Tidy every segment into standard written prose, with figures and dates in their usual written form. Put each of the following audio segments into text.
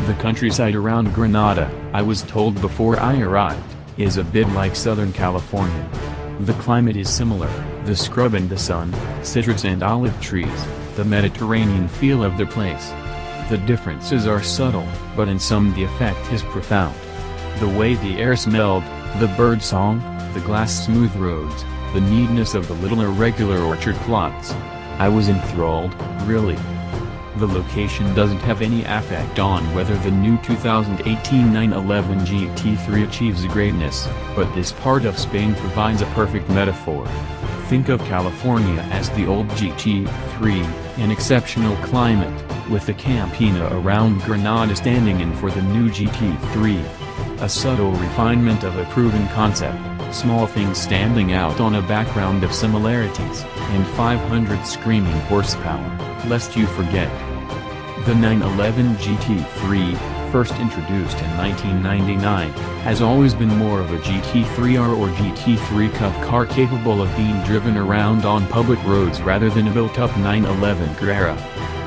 The countryside around Granada, I was told before I arrived, is a bit like Southern California. The climate is similar, the scrub and the sun, citrus and olive trees, the Mediterranean feel of the place. The differences are subtle, but in some the effect is profound. The way the air smelled, the bird song, the glass-smooth roads, the neatness of the little irregular orchard plots. I was enthralled, really. The location doesn't have any effect on whether the new 2018 911 GT3 achieves greatness, but this part of Spain provides a perfect metaphor. Think of California as the old GT3, an exceptional climate, with the Campina around Granada standing in for the new GT3. A subtle refinement of a proven concept, small things standing out on a background of similarities, and 500 screaming horsepower, lest you forget. The 911 GT3, first introduced in 1999, has always been more of a GT3 R or GT3 Cup car capable of being driven around on public roads rather than a built-up 911 Carrera.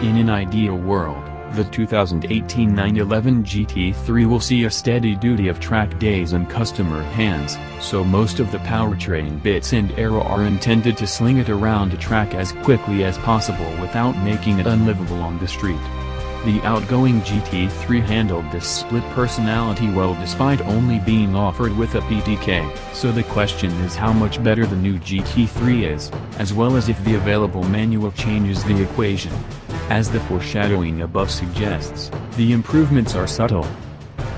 In an ideal world, the 2018 911 GT3 will see a steady duty of track days in customer hands, so most of the powertrain bits and aero are intended to sling it around a track as quickly as possible without making it unlivable on the street. The outgoing GT3 handled this split personality well despite only being offered with a PTK, so the question is how much better the new GT3 is, as well as if the available manual changes the equation. As the foreshadowing above suggests, the improvements are subtle.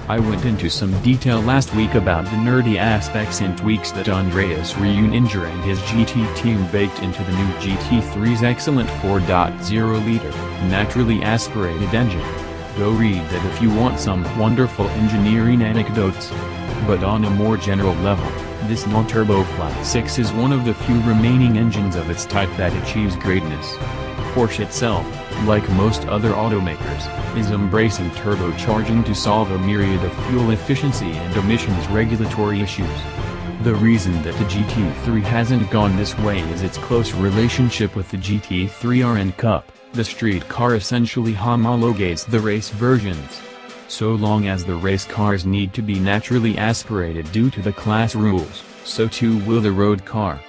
I went into some detail last week about the nerdy aspects and tweaks that Andreas Reuninger and his GT team baked into the new GT3's excellent 4.0-liter, naturally aspirated engine. Go read that if you want some wonderful engineering anecdotes. But on a more general level, this non-turbo Flat 6 is one of the few remaining engines of its type that achieves greatness. Porsche itself, like most other automakers, is embracing turbocharging to solve a myriad of fuel efficiency and emissions regulatory issues. The reason that the GT3 hasn't gone this way is its close relationship with the GT3 R and Cup. The street car essentially homologates the race versions. So long as the race cars need to be naturally aspirated due to the class rules, so too will the road car.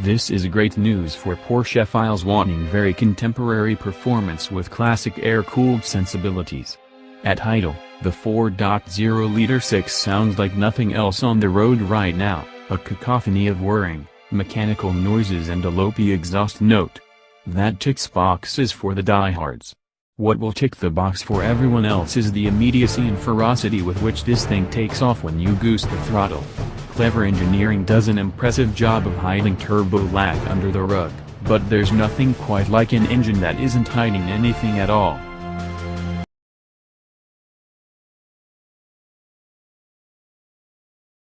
This is great news for Porschephiles wanting very contemporary performance with classic air-cooled sensibilities. At idle, the 4.0-liter 6 sounds like nothing else on the road right now, a cacophony of whirring, mechanical noises and a loopy exhaust note. That ticks boxes for the diehards. What will tick the box for everyone else is the immediacy and ferocity with which this thing takes off when you goose the throttle. Clever engineering does an impressive job of hiding turbo lag under the rug, but there's nothing quite like an engine that isn't hiding anything at all.